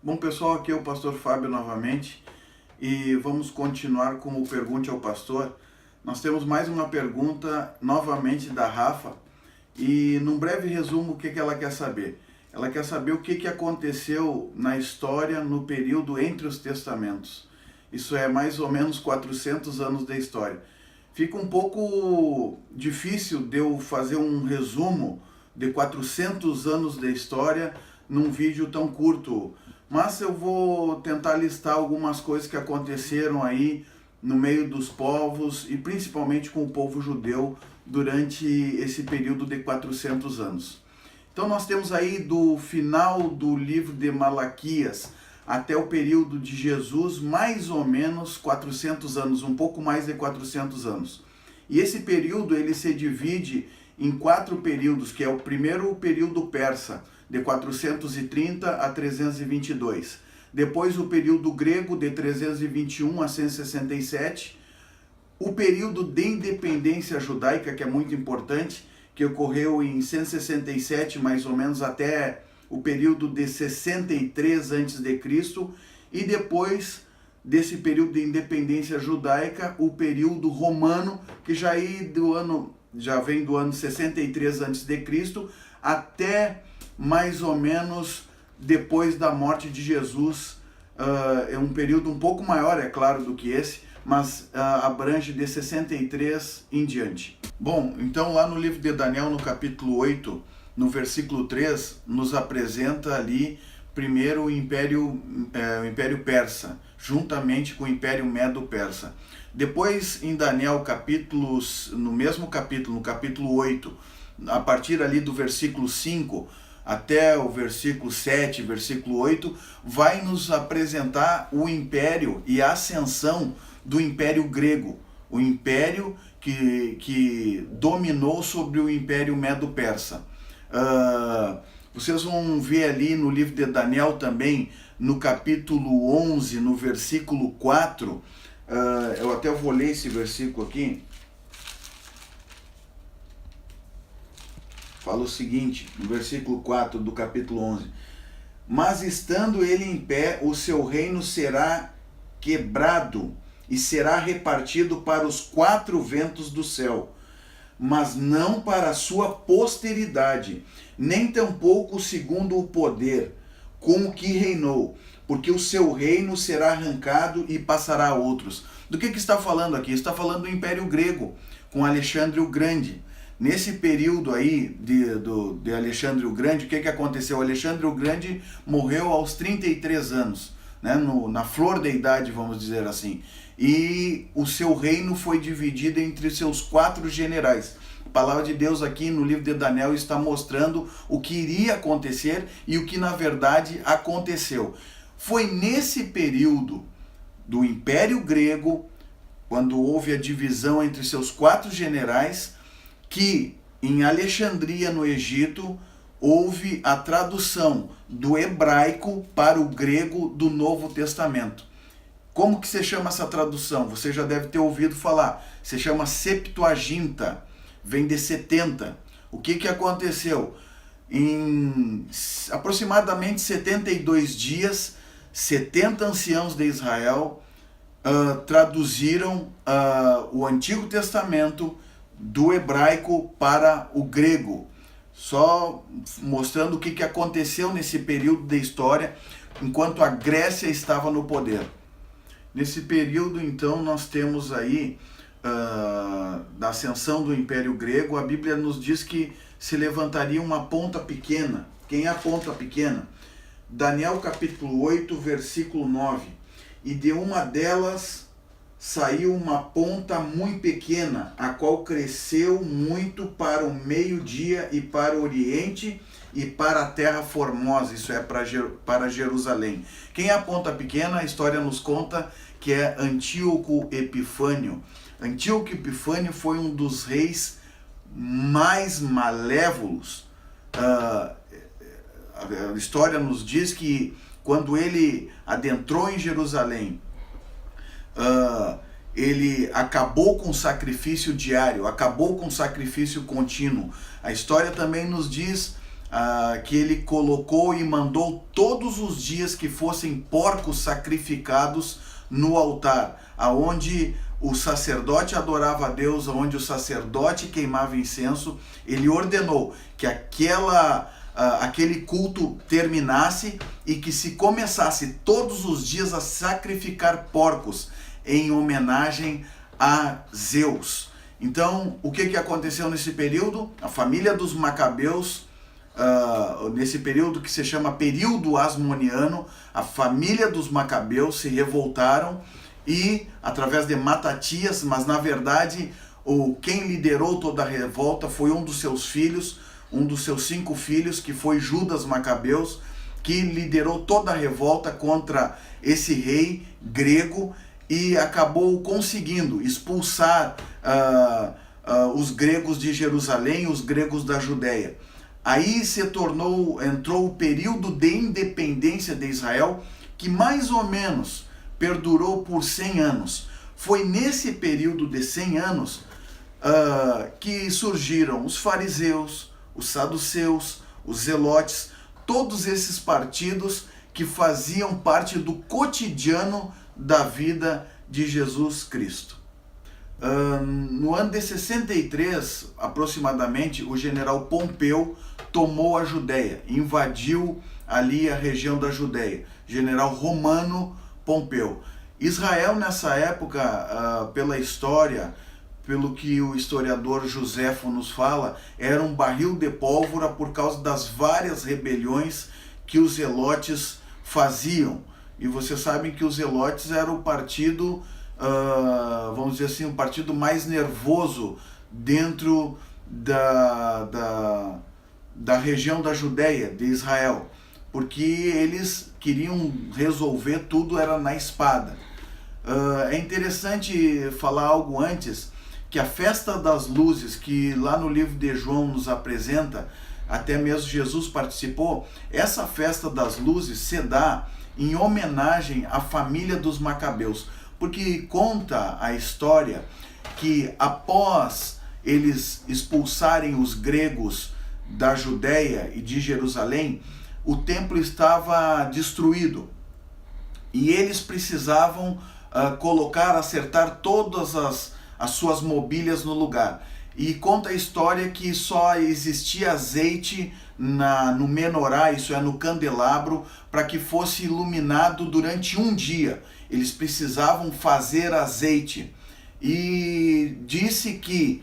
Bom, pessoal, aqui é o Pastor Fábio novamente e vamos continuar com o Pergunte ao Pastor. Nós temos mais uma pergunta novamente da Rafa e, num breve resumo, o que ela quer saber? Ela quer saber o que aconteceu na história no período entre os testamentos. Isso é mais ou menos 400 anos da história. Fica um pouco difícil de eu fazer um resumo de 400 anos da história num vídeo tão curto, mas eu vou tentar listar algumas coisas que aconteceram aí no meio dos povos e principalmente com o povo judeu durante esse período de 400 anos. Então nós temos aí do final do livro de Malaquias até o período de Jesus, mais ou menos 400 anos, um pouco mais de 400 anos. E esse período ele se divide em 4 períodos, que é o primeiro período persa, de 430 a 322. Depois o período grego, de 321 a 167. O período de independência judaica, que é muito importante, que ocorreu em 167, mais ou menos, até o período de 63 a.C. E depois desse período de independência judaica, o período romano, que já vem do ano 63 a.C. até mais ou menos depois da morte de Jesus. É um período um pouco maior, é claro, do que esse, mas abrange de 63 em diante. Bom, então lá no livro de Daniel, no capítulo 8, no versículo 3, nos apresenta ali primeiro o Império Persa, juntamente com o Império Medo-Persa. Depois, em Daniel, no mesmo capítulo, no capítulo 8, a partir ali do versículo 5 até o versículo 7, versículo 8, vai nos apresentar o império e a ascensão do Império Grego, o império que dominou sobre o Império Medo-Persa. Vocês vão ver ali no livro de Daniel também, no capítulo 11, no versículo 4, eu até vou ler esse versículo aqui. Fala o seguinte, no versículo 4 do capítulo 11. Mas estando ele em pé, o seu reino será quebrado e será repartido para os 4 ventos do céu, mas não para a sua posteridade, nem tampouco segundo o poder com o que reinou, porque o seu reino será arrancado e passará a outros. Do que está falando aqui? Está falando do Império Grego, com Alexandre o Grande. Nesse período aí de Alexandre o Grande, o que aconteceu? Alexandre o Grande morreu aos 33 anos, né? Na flor da idade, vamos dizer assim. E o seu reino foi dividido entre seus 4 generais. A palavra de Deus aqui no livro de Daniel está mostrando o que iria acontecer e o que na verdade aconteceu. Foi nesse período do Império Grego, quando houve a divisão entre seus 4 generais, que em Alexandria, no Egito, houve a tradução do hebraico para o grego do Novo Testamento. Como que se chama essa tradução? Você já deve ter ouvido falar. Se chama Septuaginta, vem de 70. O que aconteceu? Em aproximadamente 72 dias, 70 anciãos de Israel traduziram o Antigo Testamento do hebraico para o grego, só mostrando o que aconteceu nesse período da história, enquanto a Grécia estava no poder. Nesse período, então, nós temos aí, da ascensão do Império Grego, a Bíblia nos diz que se levantaria uma ponta pequena. Quem é a ponta pequena? Daniel capítulo 8, versículo 9. E de uma delas saiu uma ponta muito pequena, a qual cresceu muito para o meio-dia e para o oriente e para a terra formosa, isso é para Jerusalém. Quem é a ponta pequena? A história nos conta que é Antíoco Epifânio. Antíoco Epifânio foi um dos reis mais malévolos. A história nos diz que quando ele adentrou em Jerusalém, ele acabou com o sacrifício diário, acabou com o sacrifício contínuo. A história também nos diz que ele colocou e mandou todos os dias que fossem porcos sacrificados no altar, aonde o sacerdote adorava a Deus, onde o sacerdote queimava incenso. Ele ordenou que aquele culto terminasse e que se começasse todos os dias a sacrificar porcos em homenagem a Zeus. Então, o que aconteceu nesse período? A família dos Macabeus, nesse período que se chama período asmoniano, a família dos Macabeus se revoltaram e, através de Matatias, mas na verdade quem liderou toda a revolta foi um dos seus filhos, um dos seus 5 filhos, que foi Judas Macabeus, que liderou toda a revolta contra esse rei grego e acabou conseguindo expulsar os gregos de Jerusalém, os gregos da Judéia. Aí entrou o período de independência de Israel, que mais ou menos perdurou por 100 anos. Foi nesse período de 100 anos que surgiram os fariseus, os saduceus, os zelotes, todos esses partidos que faziam parte do cotidiano da vida de Jesus Cristo. No ano de 63, aproximadamente, o general Pompeu tomou a Judéia, invadiu ali a região da Judéia, general romano Pompeu. Israel nessa época, pela história, pelo que o historiador Joséfo nos fala, era um barril de pólvora por causa das várias rebeliões que os zelotes faziam. E vocês sabem que os zelotes eram o partido, vamos dizer assim, o partido mais nervoso dentro da região da Judéia, de Israel, porque eles queriam resolver tudo, era na espada. É interessante falar algo antes, que a festa das luzes, que lá no livro de João nos apresenta, até mesmo Jesus participou, essa festa das luzes se dá em homenagem à família dos Macabeus, porque conta a história que após eles expulsarem os gregos da Judéia e de Jerusalém, o templo estava destruído e eles precisavam acertar todas as suas mobílias no lugar. E conta a história que só existia azeite no menorá, isso é, no candelabro, para que fosse iluminado durante um dia. Eles precisavam fazer azeite. E disse que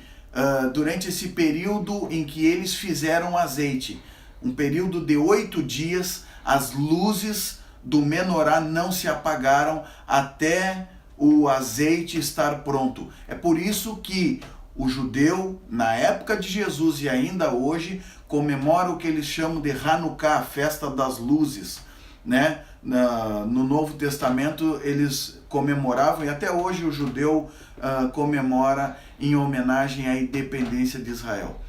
durante esse período em que eles fizeram azeite, um período de 8 dias, as luzes do menorá não se apagaram até o azeite estar pronto. É por isso que o judeu, na época de Jesus e ainda hoje, comemora o que eles chamam de Hanukkah, a festa das luzes, né? No Novo Testamento eles comemoravam, e até hoje o judeu comemora em homenagem à independência de Israel.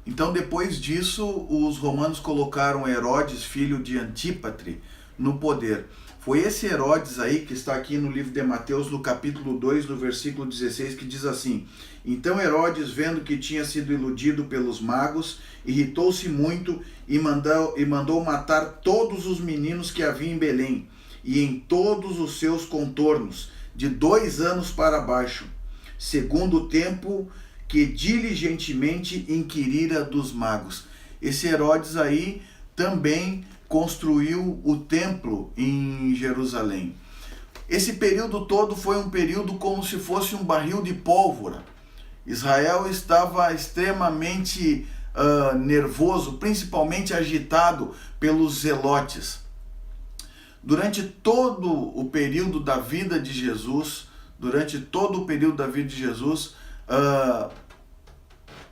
Então, depois disso, os romanos colocaram Herodes, filho de Antípatre, no poder. Foi esse Herodes aí que está aqui no livro de Mateus, no capítulo 2, no versículo 16, que diz assim: Então Herodes, vendo que tinha sido iludido pelos magos, irritou-se muito e mandou matar todos os meninos que havia em Belém e em todos os seus contornos, de 2 anos para baixo, segundo o tempo que diligentemente inquirira dos magos. Esse Herodes aí também construiu o templo em Jerusalém. Esse período todo foi um período como se fosse um barril de pólvora. Israel estava extremamente nervoso, principalmente agitado pelos zelotes. Durante todo o período da vida de Jesus,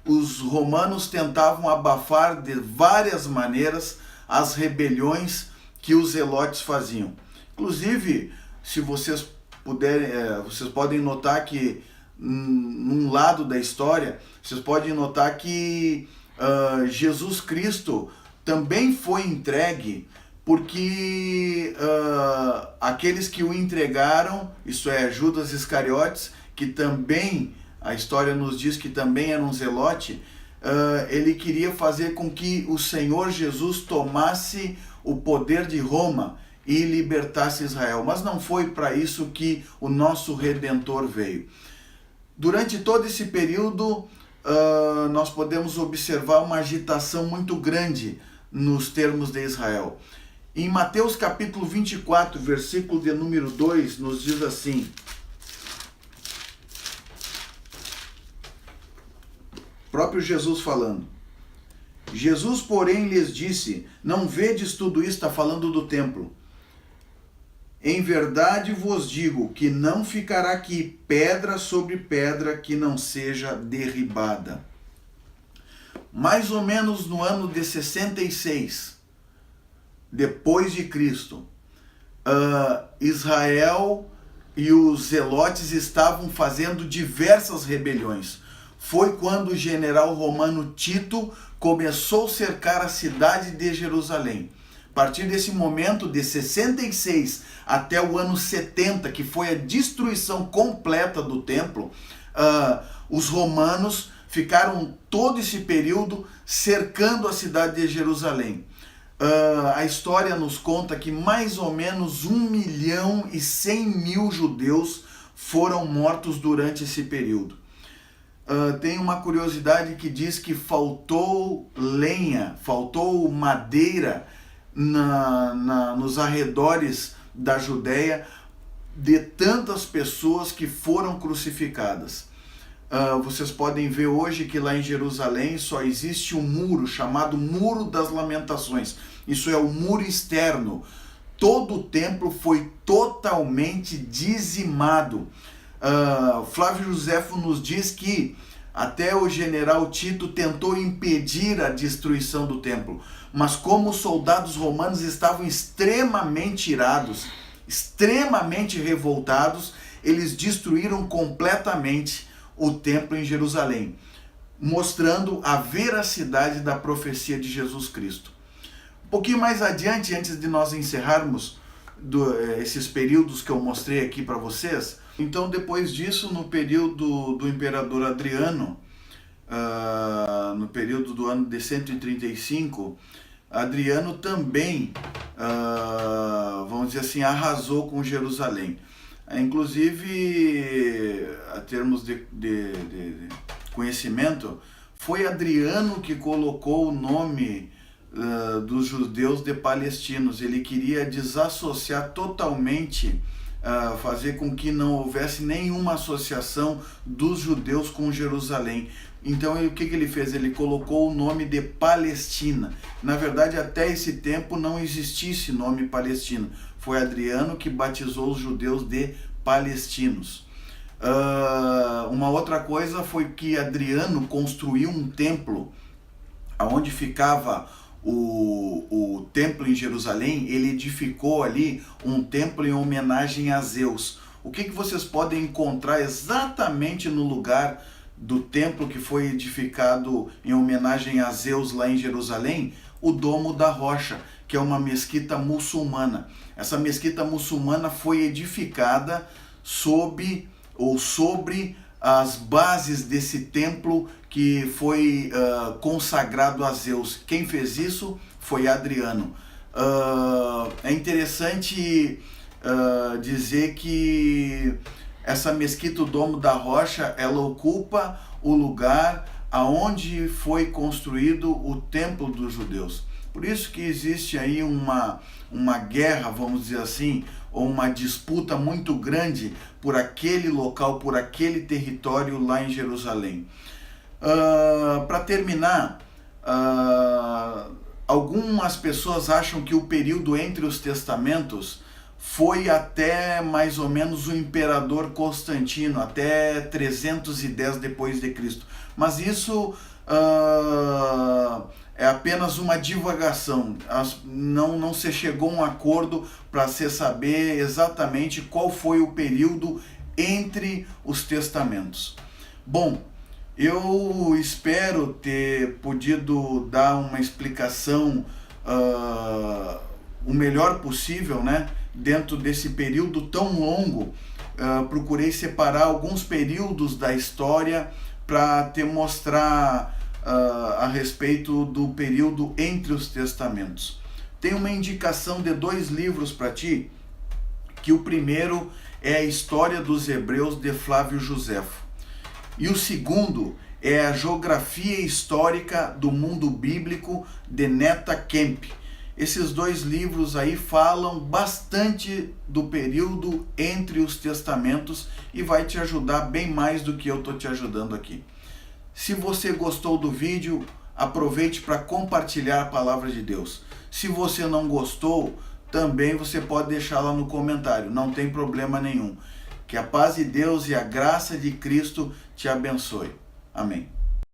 os romanos tentavam abafar de várias maneiras as rebeliões que os zelotes faziam. Inclusive, se vocês puderem, vocês podem notar que num lado da história, vocês podem notar que Jesus Cristo também foi entregue, porque aqueles que o entregaram, isso é, Judas Iscariotes, que também, a história nos diz que também era um zelote, ele queria fazer com que o Senhor Jesus tomasse o poder de Roma e libertasse Israel. Mas não foi para isso que o nosso Redentor veio. Durante todo esse período, nós podemos observar uma agitação muito grande nos termos de Israel. Em Mateus capítulo 24, versículo de número 2, nos diz assim: próprio Jesus falando. Jesus, porém, lhes disse: não vedes tudo isso? Está falando do templo. Em verdade vos digo que não ficará aqui pedra sobre pedra que não seja derribada. Mais ou menos no ano de 66, depois de Cristo, Israel e os zelotes estavam fazendo diversas rebeliões. Foi quando o general romano Tito começou a cercar a cidade de Jerusalém. A partir desse momento, de 66 até o ano 70, que foi a destruição completa do templo, os romanos ficaram todo esse período cercando a cidade de Jerusalém. A história nos conta que mais ou menos 1.100.000 judeus foram mortos durante esse período. Tem uma curiosidade que diz que faltou lenha, faltou madeira nos arredores da Judéia de tantas pessoas que foram crucificadas. Vocês podem ver hoje que lá em Jerusalém só existe um muro chamado Muro das Lamentações. Isso é o muro externo. Todo o templo foi totalmente dizimado. Flávio Joséfo nos diz que até o general Tito tentou impedir a destruição do templo, mas como os soldados romanos estavam extremamente irados, extremamente revoltados, eles destruíram completamente o templo em Jerusalém, mostrando a veracidade da profecia de Jesus Cristo. Um pouquinho mais adiante, antes de nós encerrarmos esses períodos que eu mostrei aqui para vocês, então depois disso, no período do imperador Adriano, no período do ano de 135, Adriano também, vamos dizer assim, arrasou com Jerusalém. Inclusive, a termos de conhecimento, foi Adriano que colocou o nome dos judeus de palestinos. Ele queria desassociar totalmente, fazer com que não houvesse nenhuma associação dos judeus com Jerusalém. Então, o que ele fez? Ele colocou o nome de Palestina. Na verdade, até esse tempo não existia esse nome Palestina. Foi Adriano que batizou os judeus de palestinos. Uma outra coisa foi que Adriano construiu um templo onde ficava o templo em Jerusalém. Ele edificou ali um templo em homenagem a Zeus. O que vocês podem encontrar exatamente no lugar do templo que foi edificado em homenagem a Zeus lá em Jerusalém? O Domo da Rocha, que é uma mesquita muçulmana. Essa mesquita muçulmana foi edificada sobre as bases desse templo que foi consagrado a Zeus. Quem fez isso foi Adriano. É interessante dizer que essa mesquita, o Domo da Rocha, ela ocupa o lugar aonde foi construído o templo dos judeus. Por isso que existe aí uma guerra, vamos dizer assim, ou uma disputa muito grande por aquele local, por aquele território lá em Jerusalém. Para terminar, algumas pessoas acham que o período entre os testamentos foi até mais ou menos o imperador Constantino, até 310 depois de Cristo. Mas isso é apenas uma divagação. Não se chegou a um acordo para se saber exatamente qual foi o período entre os testamentos. Bom, eu espero ter podido dar uma explicação o melhor possível, né? Dentro desse período tão longo. Procurei separar alguns períodos da história para te mostrar a respeito do período entre os testamentos. Tem uma indicação de 2 livros para ti, que o primeiro é a História dos Hebreus de Flávio Josefo. E o segundo é a Geografia Histórica do Mundo Bíblico de Neta Kemp. Esses 2 livros aí falam bastante do período entre os testamentos e vai te ajudar bem mais do que eu estou te ajudando aqui. Se você gostou do vídeo, aproveite para compartilhar a palavra de Deus. Se você não gostou, também você pode deixar lá no comentário, não tem problema nenhum. Que a paz de Deus e a graça de Cristo te abençoe. Amém.